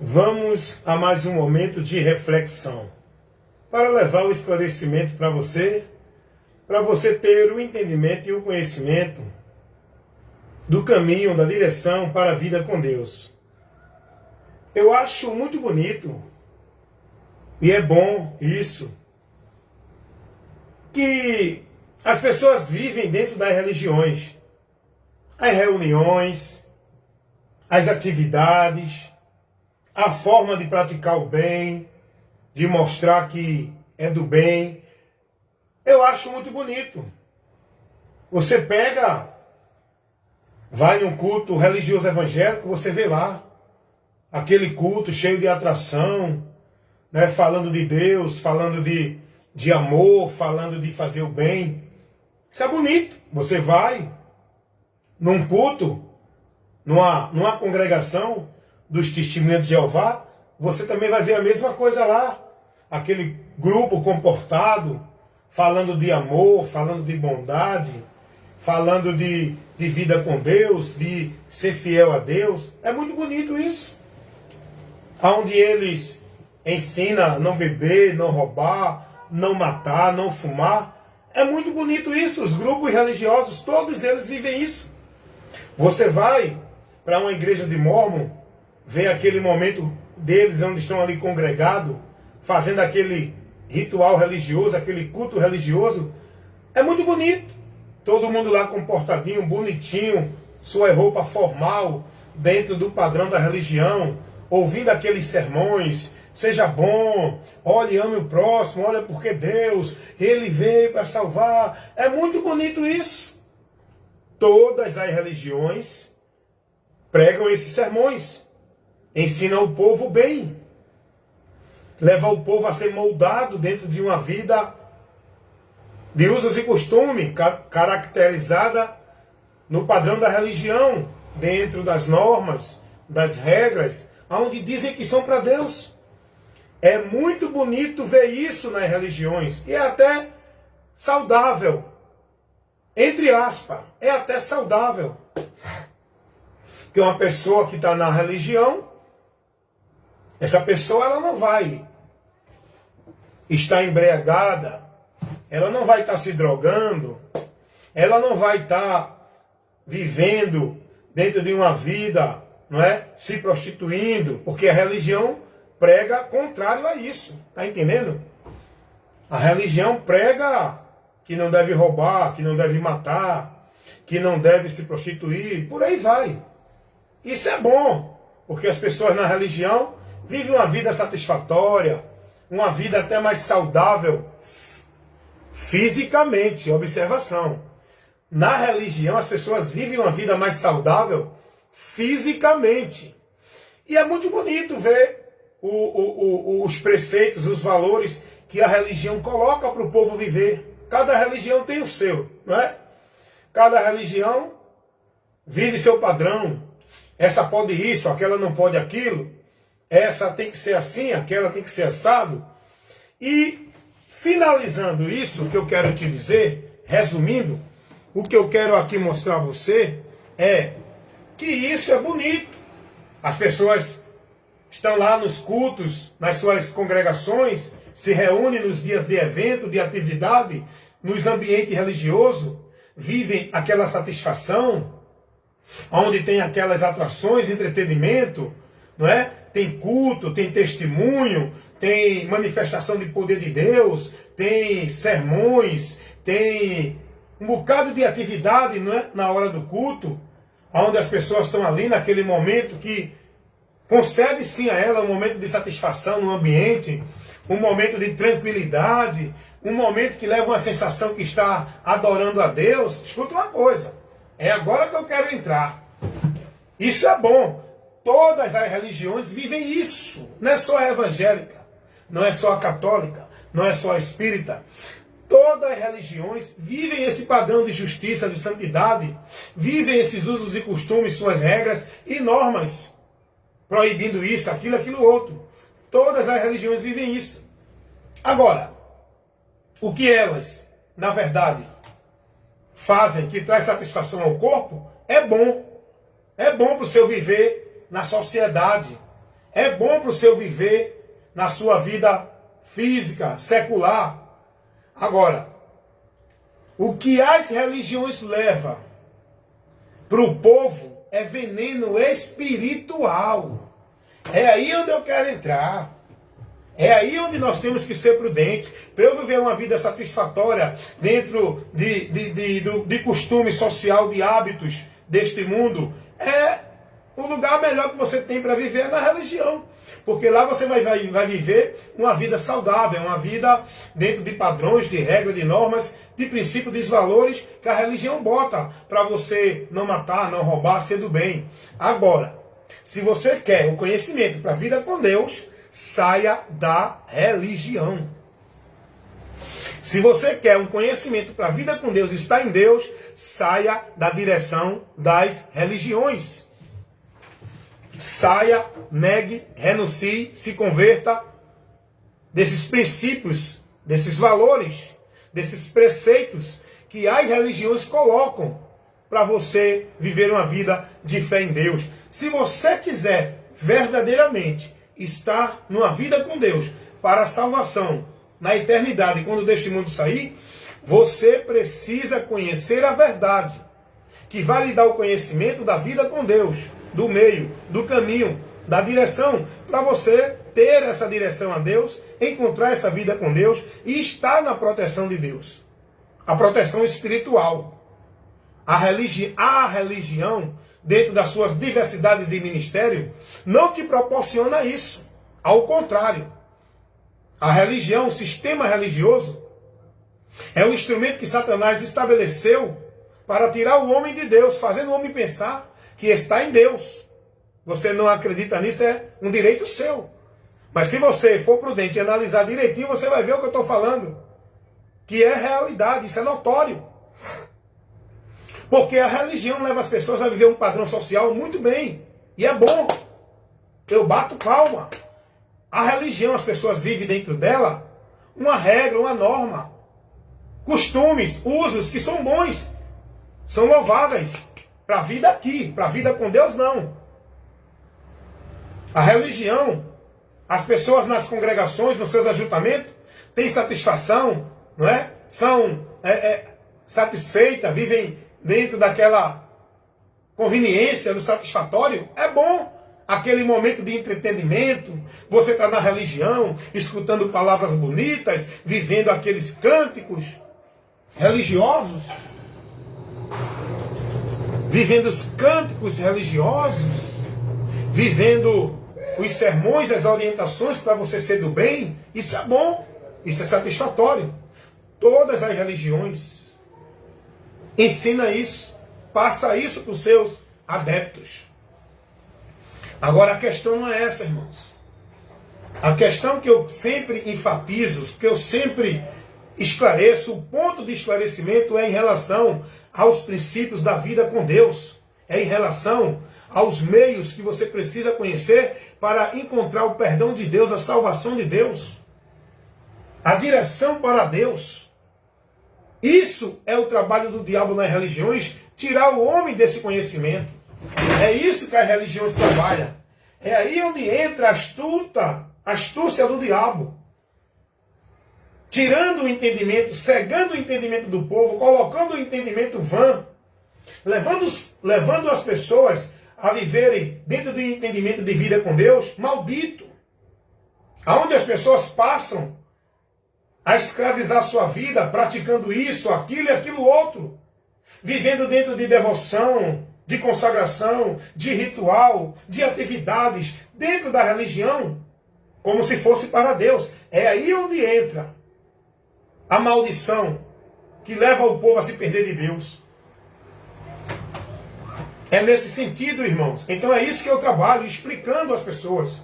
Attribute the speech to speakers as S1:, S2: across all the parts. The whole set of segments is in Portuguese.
S1: Vamos a mais um momento de reflexão, para levar o esclarecimento para você ter o entendimento e o conhecimento do caminho, da direção para a vida com Deus. Eu acho muito bonito, e é bom isso, que as pessoas vivem dentro das religiões, as reuniões, as atividades, a forma de praticar o bem, de mostrar que é do bem. Eu acho muito bonito. Você vai num culto religioso evangélico, você vê lá aquele culto cheio de atração, né, falando de Deus, falando de amor, falando de fazer o bem. Isso é bonito. Você vai num culto, numa congregação dos Testemunhas de Jeová, você também vai ver a mesma coisa lá. Aquele grupo comportado, falando de amor, falando de bondade, falando de vida com Deus, de ser fiel a Deus. É muito bonito isso. Onde eles ensinam a não beber, não roubar, não matar, não fumar. É muito bonito isso. Os grupos religiosos, todos eles vivem isso. Você vai para uma igreja de Mórmon, vê aquele momento deles onde estão ali congregados, fazendo aquele ritual religioso, aquele culto religioso. É muito bonito. Todo mundo lá comportadinho, bonitinho, sua roupa formal, dentro do padrão da religião, ouvindo aqueles sermões. Seja bom, olhe, ame o próximo, olha porque Deus, Ele veio para salvar. É muito bonito isso. Todas as religiões pregam esses sermões. Ensina o povo bem. Leva o povo a ser moldado dentro de uma vida de usos e costumes, caracterizada no padrão da religião, dentro das normas, das regras, onde dizem que são para Deus. É muito bonito ver isso nas religiões. E é até saudável. Entre aspas, é até saudável. Porque uma pessoa que está na religião, essa pessoa ela não vai estar embriagada, ela não vai estar se drogando, ela não vai estar vivendo dentro de uma vida, não é, se prostituindo, porque a religião prega contrário a isso, tá entendendo? A religião prega que não deve roubar, que não deve matar, que não deve se prostituir, por aí vai. Isso é bom, porque as pessoas na religião vivem uma vida satisfatória, uma vida até mais saudável fisicamente. Observação. Na religião as pessoas vivem uma vida mais saudável fisicamente. E é muito bonito ver os preceitos, os valores que a religião coloca para o povo viver. Cada religião tem o seu, não é? Cada religião vive seu padrão. Essa pode isso, aquela não pode aquilo. Essa tem que ser assim, aquela tem que ser assado. E finalizando isso, o que eu quero te dizer, resumindo, o que eu quero aqui mostrar a você é que isso é bonito. As pessoas estão lá nos cultos, nas suas congregações, se reúnem nos dias de evento, de atividade, nos ambientes religiosos, vivem aquela satisfação, onde tem aquelas atrações, entretenimento, não é? Tem culto, tem testemunho, tem manifestação de poder de Deus, tem sermões, tem um bocado de atividade, não é? Na hora do culto, onde as pessoas estão ali naquele momento que concede sim a ela um momento de satisfação no ambiente, um momento de tranquilidade, um momento que leva uma sensação que está adorando a Deus. Escuta uma coisa, é agora que eu quero entrar. Isso é bom. Todas as religiões vivem isso. Não é só a evangélica, não é só a católica, não é só a espírita. Todas as religiões vivem esse padrão de justiça, de santidade, vivem esses usos e costumes, suas regras e normas, proibindo isso, aquilo, outro. Todas as religiões vivem isso. Agora, o que elas, na verdade, fazem que traz satisfação ao corpo, é bom. É bom para o seu viver na sociedade. É bom para o seu viver na sua vida física, secular. Agora, o que as religiões levam para o povo é veneno espiritual. É aí onde eu quero entrar. É aí onde nós temos que ser prudentes. Para eu viver uma vida satisfatória dentro de costume social, de hábitos deste mundo, o lugar melhor que você tem para viver é na religião. Porque lá você vai viver uma vida saudável, uma vida dentro de padrões, de regras, de normas, de princípios, de valores que a religião bota para você não matar, não roubar, ser do bem. Agora, se você quer o conhecimento para a vida com Deus, saia da religião. Se você quer um conhecimento para a vida com Deus, está em Deus, saia da direção das religiões. Saia, negue, renuncie, se converta desses princípios, desses valores, desses preceitos que as religiões colocam para você viver uma vida de fé em Deus. Se você quiser verdadeiramente estar numa vida com Deus para a salvação na eternidade, quando deste mundo sair, você precisa conhecer a verdade, que vai lhe dar o conhecimento da vida com Deus, do meio, do caminho, da direção, para você ter essa direção a Deus, encontrar essa vida com Deus e estar na proteção de Deus. A proteção espiritual. A religião, dentro das suas diversidades de ministério, não te proporciona isso. Ao contrário. A religião, o sistema religioso, é um instrumento que Satanás estabeleceu para tirar o homem de Deus, fazendo o homem pensar que está em Deus. Você não acredita nisso, é um direito seu. Mas se você for prudente e analisar direitinho, você vai ver o que eu estou falando. Que é realidade, isso é notório. Porque a religião leva as pessoas a viver um padrão social muito bem. E é bom. Eu bato palma. A religião, as pessoas vivem dentro dela uma regra, uma norma. Costumes, usos que são bons. São louváveis. Para a vida aqui, para a vida com Deus, não. A religião, as pessoas nas congregações, nos seus ajuntamentos, têm satisfação, não é? São satisfeitas, vivem dentro daquela conveniência, do satisfatório. É bom aquele momento de entretenimento, você está na religião, escutando palavras bonitas, vivendo aqueles cânticos religiosos. Vivendo os cânticos religiosos, vivendo os sermões, as orientações para você ser do bem, isso é bom, isso é satisfatório. Todas as religiões ensinam isso, passa isso para os seus adeptos. Agora a questão não é essa, irmãos. A questão que eu sempre enfatizo, que eu sempre esclareço, o ponto de esclarecimento é em relação aos princípios da vida com Deus. É em relação aos meios que você precisa conhecer para encontrar o perdão de Deus, a salvação de Deus, a direção para Deus. Isso é o trabalho do diabo nas religiões, tirar o homem desse conhecimento. É isso que as religiões trabalham. É aí onde entra a astúcia do diabo. Tirando o entendimento, cegando o entendimento do povo, colocando o entendimento vã, levando as pessoas a viverem dentro do entendimento de vida com Deus, maldito. Aonde as pessoas passam a escravizar sua vida, praticando isso, aquilo e aquilo outro, vivendo dentro de devoção, de consagração, de ritual, de atividades, dentro da religião, como se fosse para Deus. É aí onde entra a maldição que leva o povo a se perder de Deus. É nesse sentido, irmãos. Então é isso que eu trabalho, explicando às pessoas.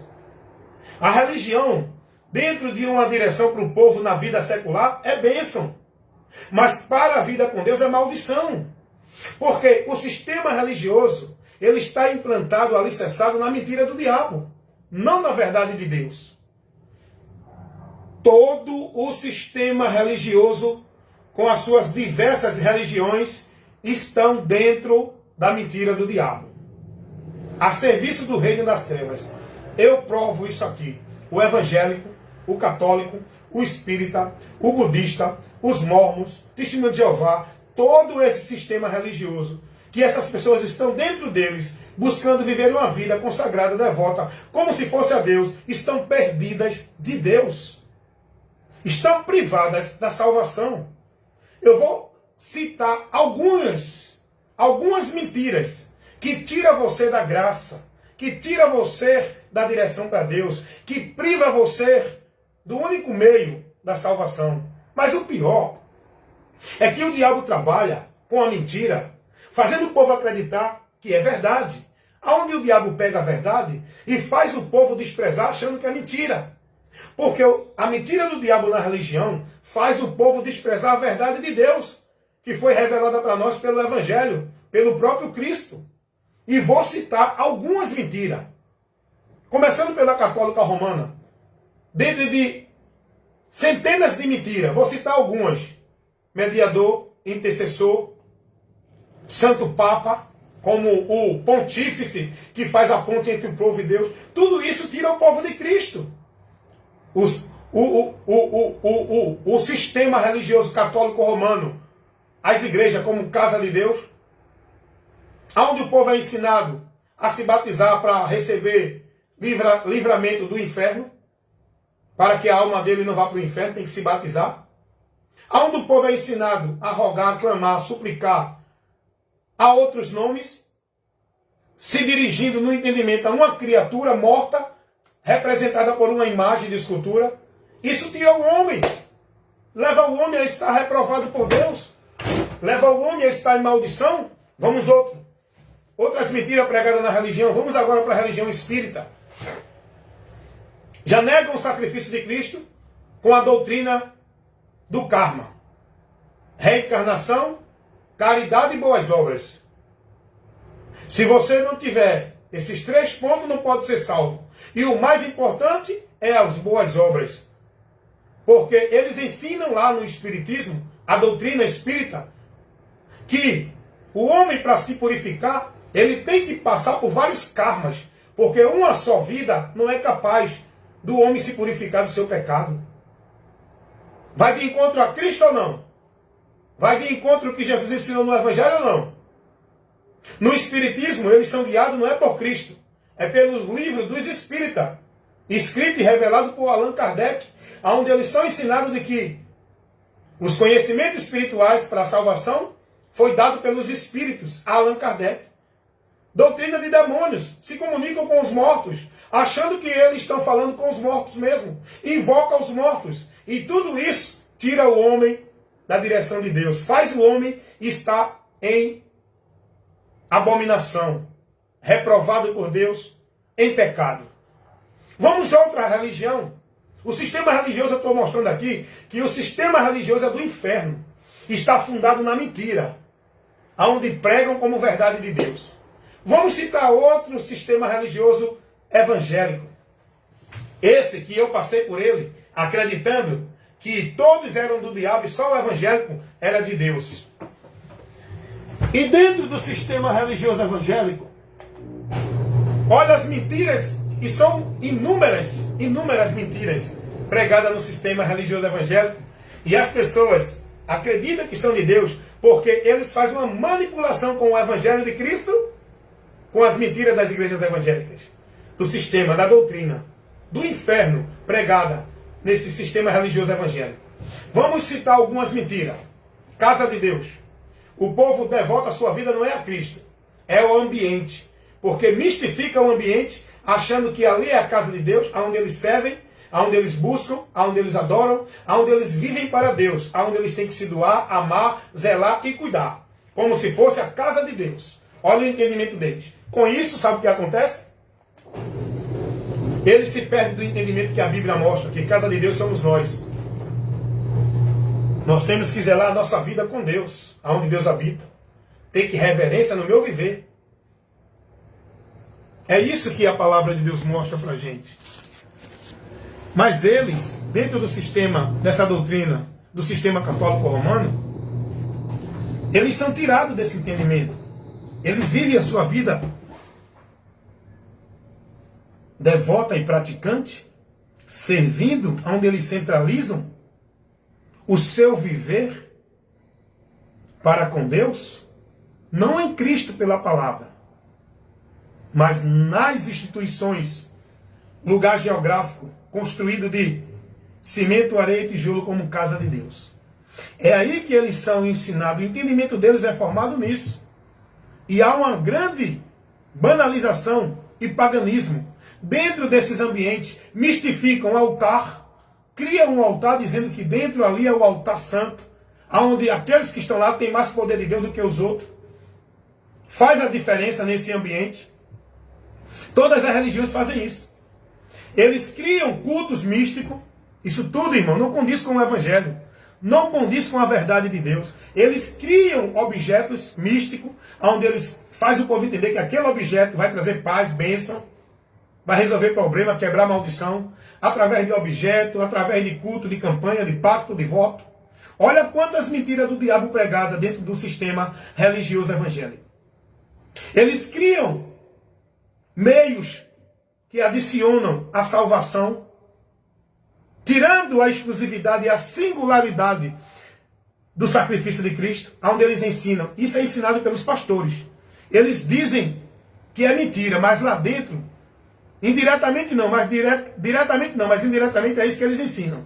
S1: A religião, dentro de uma direção para o povo na vida secular, é bênção. Mas para a vida com Deus é maldição. Porque o sistema religioso, ele está implantado, alicerçado na mentira do diabo, não na verdade de Deus. Todo o sistema religioso, com as suas diversas religiões, estão dentro da mentira do diabo, a serviço do reino das trevas. eu provo isso aqui. O evangélico, o católico, o espírita, o budista, os mormons, testemunho de Jeová, todo esse sistema religioso, que essas pessoas estão dentro deles, buscando viver uma vida consagrada, devota, como se fosse a Deus, estão perdidas de Deus. Estão privadas da salvação. Eu vou citar algumas mentiras que tiram você da graça, que tira você da direção para Deus, que priva você do único meio da salvação. Mas o pior é que o diabo trabalha com a mentira, fazendo o povo acreditar que é verdade. Aonde o diabo pega a verdade e faz o povo desprezar achando que é mentira. Porque a mentira do diabo na religião faz o povo desprezar a verdade de Deus, que foi revelada para nós pelo Evangelho, pelo próprio Cristo. E vou citar algumas mentiras. Começando pela católica romana. Dentre de centenas de mentiras, vou citar algumas. Mediador, intercessor, Santo Papa, como o pontífice que faz a ponte entre o povo e Deus. Tudo isso tira o povo de Cristo. O sistema religioso católico romano, as igrejas como casa de Deus, onde o povo é ensinado a se batizar para receber livramento do inferno, para que a alma dele não vá para o inferno, tem que se batizar. Onde o povo é ensinado a rogar, a clamar, a suplicar a outros nomes, se dirigindo no entendimento a uma criatura morta, representada por uma imagem de escultura. Isso tira o homem, leva o homem a estar reprovado por Deus, leva o homem a estar em maldição. Vamos outras mentiras pregadas na religião. Vamos agora para a religião espírita. Já negam o sacrifício de Cristo com a doutrina do karma, reencarnação, caridade e boas obras. Se você não tiver esses 3 pontos, não pode ser salvo. E o mais importante é as boas obras. Porque eles ensinam lá no Espiritismo, a doutrina espírita, que o homem, para se purificar, ele tem que passar por vários karmas. Porque uma só vida não é capaz do homem se purificar do seu pecado. Vai de encontro a Cristo ou não? Vai de encontro ao que Jesus ensinou no Evangelho ou não? No Espiritismo, eles são guiados não é por Cristo, é pelo livro dos Espíritas, escrito e revelado por Allan Kardec, onde eles são ensinados de que os conhecimentos espirituais para a salvação foi dado pelos Espíritos, a Allan Kardec. Doutrina de demônios, se comunicam com os mortos, achando que eles estão falando com os mortos mesmo, invoca os mortos, e tudo isso tira o homem da direção de Deus, faz o homem estar em abominação, reprovado por Deus, em pecado. Vamos a outra religião. O sistema religioso, eu estou mostrando aqui, que o sistema religioso é do inferno. Está fundado na mentira, onde pregam como verdade de Deus. Vamos citar outro sistema religioso evangélico. Esse que eu passei por ele, acreditando que todos eram do diabo e só o evangélico era de Deus. E dentro do sistema religioso evangélico, olha as mentiras, e são inúmeras mentiras pregadas no sistema religioso evangélico, e as pessoas acreditam que são de Deus, porque eles fazem uma manipulação com o evangelho de Cristo, com as mentiras das igrejas evangélicas, do sistema, da doutrina, do inferno pregada nesse sistema religioso evangélico. Vamos citar algumas mentiras. Casa de Deus. O povo devota a sua vida não é a Cristo, é o ambiente. Porque mistifica o ambiente, achando que ali é a casa de Deus, onde eles servem, onde eles buscam, onde eles adoram, onde eles vivem para Deus, onde eles têm que se doar, amar, zelar e cuidar. Como se fosse a casa de Deus. Olha o entendimento deles. Com isso, sabe o que acontece? Eles se perdem do entendimento que a Bíblia mostra, que casa de Deus somos nós. Nós temos que zelar a nossa vida com Deus, aonde Deus habita. Tem que reverência no meu viver. É isso que a palavra de Deus mostra pra gente. Mas eles, dentro do sistema, dessa doutrina, do sistema católico romano, eles são tirados desse entendimento. Eles vivem a sua vida devota e praticante, servindo, onde eles centralizam o seu viver para com Deus, não em Cristo pela palavra, mas nas instituições, lugar geográfico construído de cimento, areia e tijolo como casa de Deus. É aí que eles são ensinados, o entendimento deles é formado nisso. E há uma grande banalização e paganismo dentro desses ambientes. Mistificam o altar, criam um altar dizendo que dentro ali é o altar santo, onde aqueles que estão lá têm mais poder de Deus do que os outros. Faz a diferença nesse ambiente. Todas as religiões fazem isso. Eles criam cultos místicos. Isso tudo, irmão, não condiz com o Evangelho. Não condiz com a verdade de Deus. Eles criam objetos místicos, onde eles fazem o povo entender que aquele objeto vai trazer paz, bênção, vai resolver problema, quebrar maldição, através de objeto, através de culto, de campanha, de pacto, de voto. Olha quantas mentiras do diabo pregadas dentro do sistema religioso evangélico. Eles criam meios que adicionam a salvação, tirando a exclusividade e a singularidade do sacrifício de Cristo, onde eles ensinam. Isso é ensinado pelos pastores. Eles dizem que é mentira, mas lá dentro, indiretamente não, mas diretamente não, mas indiretamente é isso que eles ensinam.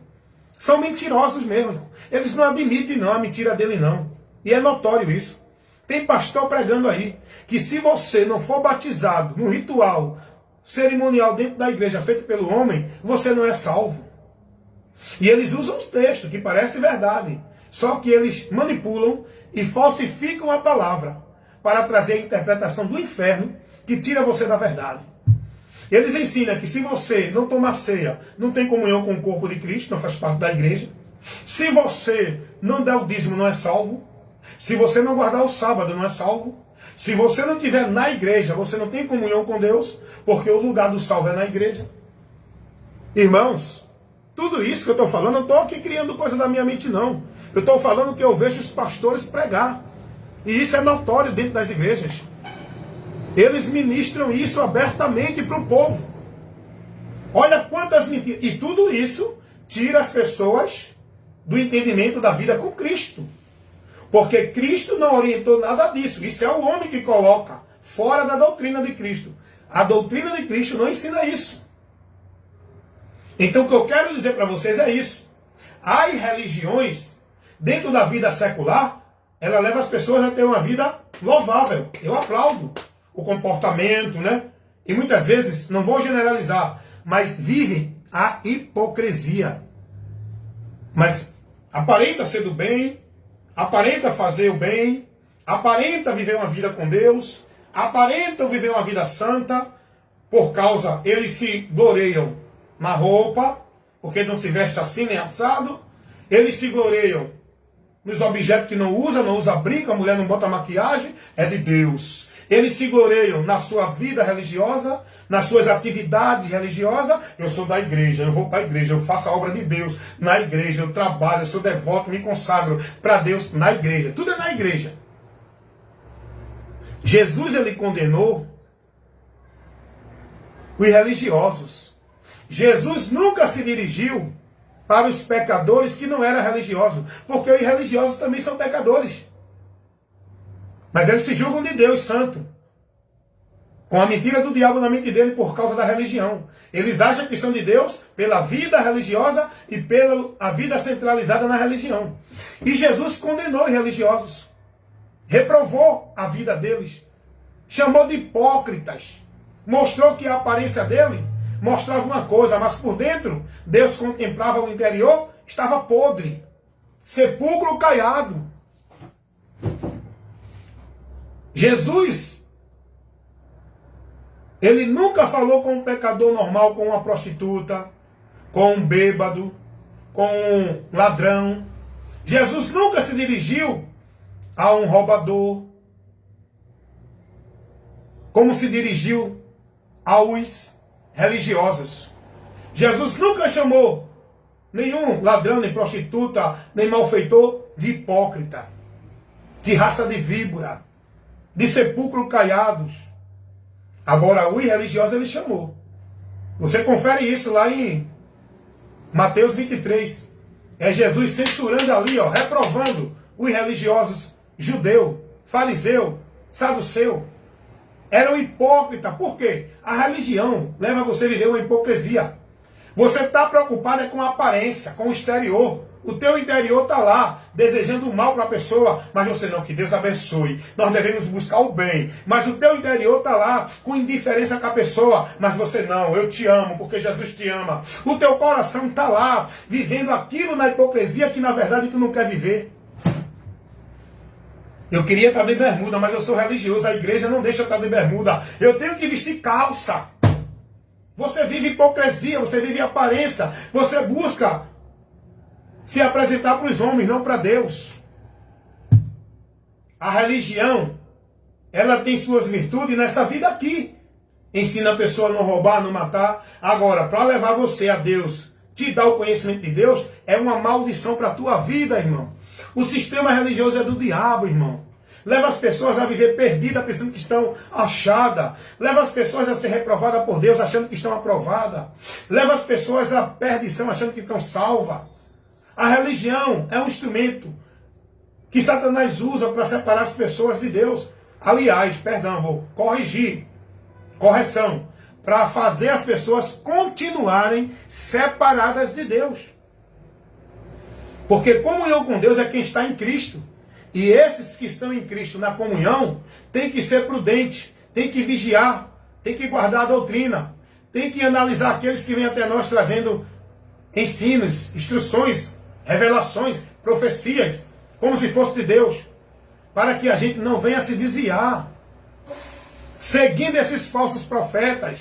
S1: São mentirosos mesmo. Eles não admitem não a mentira dele não. E é notório isso. Tem pastor pregando aí que se você não for batizado no ritual cerimonial dentro da igreja feito pelo homem, você não é salvo. E eles usam os textos que parecem verdade. Só que eles manipulam e falsificam a palavra para trazer a interpretação do inferno que tira você da verdade. Eles ensinam que se você não tomar ceia, não tem comunhão com o corpo de Cristo, não faz parte da igreja. Se você não der o dízimo, não é salvo. Se você não guardar o sábado, não é salvo. Se você não estiver na igreja, você não tem comunhão com Deus, porque o lugar do salvo é na igreja. Irmãos, tudo isso que eu estou falando, eu não estou aqui criando coisa da minha mente, não. Eu estou falando que eu vejo os pastores pregar. E isso é notório dentro das igrejas. Eles ministram isso abertamente para o povo. Olha quantas mentiras. E tudo isso tira as pessoas do entendimento da vida com Cristo. Porque Cristo não orientou nada disso. Isso é o homem que coloca fora da doutrina de Cristo. A doutrina de Cristo não ensina isso. Então o que eu quero dizer para vocês é isso. Há religiões dentro da vida secular, ela leva as pessoas a ter uma vida louvável. Eu aplaudo o comportamento, né? E muitas vezes, não vou generalizar, mas vivem a hipocrisia. Mas aparenta ser do bem, aparenta fazer o bem, aparenta viver uma vida com Deus, aparenta viver uma vida santa, por causa, eles se gloriam na roupa, porque não se veste assim nem assado, eles se gloriam nos objetos que não usa brinco, a mulher não bota maquiagem, é de Deus. Eles se gloriam na sua vida religiosa, nas suas atividades religiosas. Eu sou da igreja, eu vou para a igreja, eu faço a obra de Deus na igreja, eu trabalho, eu sou devoto, me consagro para Deus na igreja. Tudo é na igreja. Jesus, ele condenou os religiosos. Jesus nunca se dirigiu para os pecadores que não eram religiosos, porque os religiosos também são pecadores. Mas eles se julgam de Deus santo, com a mentira do diabo na mente dele por causa da religião. Eles acham que são de Deus pela vida religiosa e pela a vida centralizada na religião. E Jesus condenou os religiosos, reprovou a vida deles, chamou de hipócritas, mostrou que a aparência dele mostrava uma coisa, mas por dentro, Deus contemplava o interior, estava podre, sepulcro caiado. Jesus, ele nunca falou com um pecador normal, com uma prostituta, com um bêbado, com um ladrão. Jesus nunca se dirigiu a um roubador, como se dirigiu aos religiosos. Jesus nunca chamou nenhum ladrão, nem prostituta, nem malfeitor de hipócrita, de raça de víbora, de sepulcro caiados. Agora, os religiosos ele chamou. Você confere isso lá em Mateus 23. É Jesus censurando ali, ó, reprovando os religiosos judeu, fariseu, saduceu. Eram hipócritas. Por quê? A religião leva você a viver uma hipocrisia. Você está preocupado com a aparência, com o exterior. O teu interior está lá, desejando o mal para a pessoa, mas você não, que Deus abençoe. Nós devemos buscar o bem. Mas o teu interior está lá, com indiferença com a pessoa, mas você não, eu te amo, porque Jesus te ama. O teu coração está lá, vivendo aquilo na hipocrisia que na verdade tu não quer viver. Eu queria estar de bermuda, mas eu sou religioso, a igreja não deixa eu estar de bermuda. Eu tenho que vestir calça. Você vive hipocrisia, você vive aparência, você busca se apresentar para os homens, não para Deus. A religião, ela tem suas virtudes nessa vida aqui. Ensina a pessoa a não roubar, a não matar. Agora, para levar você a Deus, te dar o conhecimento de Deus, é uma maldição para a tua vida, irmão. O sistema religioso é do diabo, irmão. Leva as pessoas a viver perdidas, pensando que estão achadas. Leva as pessoas a ser reprovadas por Deus, achando que estão aprovadas. Leva as pessoas à perdição, achando que estão salvas. A religião é um instrumento que Satanás usa para separar as pessoas de Deus. Aliás, perdão, vou corrigir. Correção. Para fazer as pessoas continuarem separadas de Deus. Porque comunhão com Deus é quem está em Cristo. E esses que estão em Cristo na comunhão, tem que ser prudente, tem que vigiar, tem que guardar a doutrina, tem que analisar aqueles que vêm até nós trazendo ensinos, instruções, revelações, profecias, como se fosse de Deus, para que a gente não venha se desviar, seguindo esses falsos profetas,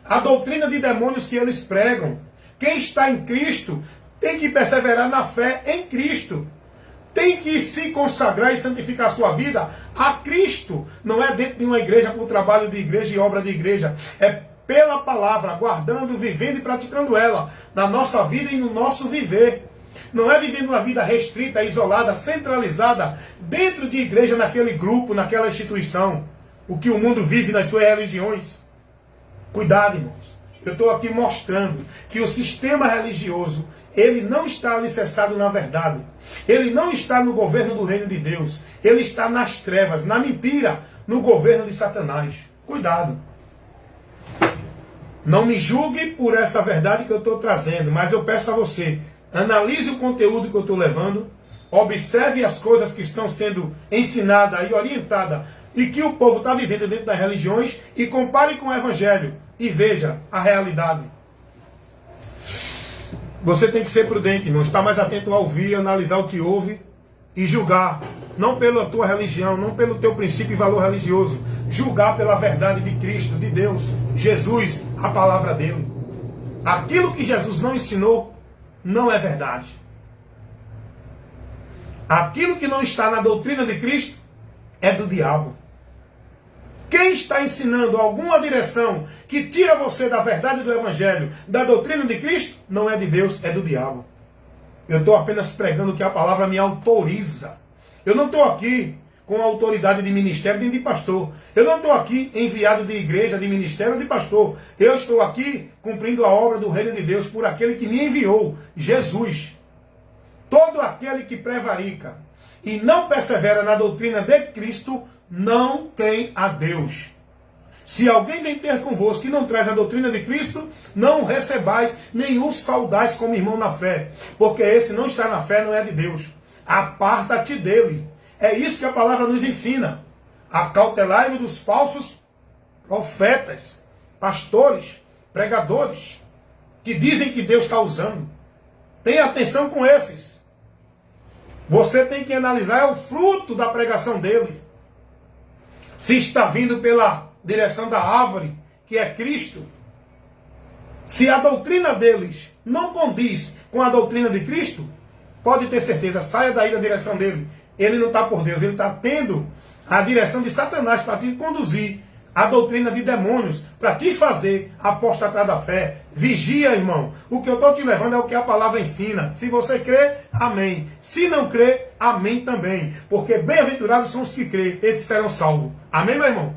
S1: a doutrina de demônios que eles pregam. Quem está em Cristo tem que perseverar na fé em Cristo. Tem que se consagrar e santificar a sua vida a Cristo. Não é dentro de uma igreja por trabalho de igreja e obra de igreja. É pela palavra, guardando, vivendo e praticando ela na nossa vida e no nosso viver. Não é vivendo uma vida restrita, isolada, centralizada dentro de igreja, naquele grupo, naquela instituição. O que o mundo vive nas suas religiões. Cuidado, irmãos. Eu estou aqui mostrando que o sistema religioso, ele não está alicerçado na verdade. Ele não está no governo do reino de Deus. Ele está nas trevas, na mentira, no governo de Satanás. Cuidado. Não me julgue por essa verdade que eu estou trazendo, mas eu peço a você, analise o conteúdo que eu estou levando, observe as coisas que estão sendo ensinadas e orientadas e que o povo está vivendo dentro das religiões e compare com o Evangelho e veja a realidade. Você tem que ser prudente, irmão. Estar mais atento a ouvir, analisar o que ouve e julgar. Não pela tua religião, não pelo teu princípio e valor religioso. Julgar pela verdade de Cristo, de Deus, Jesus, a palavra dele. Aquilo que Jesus não ensinou não é verdade. Aquilo que não está na doutrina de Cristo é do diabo. Quem está ensinando alguma direção que tira você da verdade do Evangelho, da doutrina de Cristo, não é de Deus, é do diabo. Eu estou apenas pregando que a palavra me autoriza. Eu não estou aqui com autoridade de ministério nem de pastor. Eu não estou aqui enviado de igreja, de ministério ou de pastor. Eu estou aqui cumprindo a obra do reino de Deus por aquele que me enviou, Jesus. Todo aquele que prevarica e não persevera na doutrina de Cristo, não tem a Deus. Se alguém vem ter convosco que não traz a doutrina de Cristo, não recebais, nem o saudais como irmão na fé. Porque esse não está na fé, não é de Deus. Aparta-te dele. É isso que a palavra nos ensina. Acautelai-vos dos falsos profetas, pastores, pregadores, que dizem que Deus está usando. Tenha atenção com esses. Você tem que analisar o fruto da pregação dele. Se está vindo pela direção da árvore, que é Cristo, se a doutrina deles não condiz com a doutrina de Cristo, pode ter certeza, saia daí da direção dele. Ele não está por Deus, ele está tendo a direção de Satanás para te conduzir, a doutrina de demônios, para te fazer apostatar da fé. Vigia, irmão. O que eu estou te levando é o que a palavra ensina. Se você crê, amém. Se não crê, amém também. Porque bem-aventurados são os que crê, esses serão salvos. Amém, meu irmão?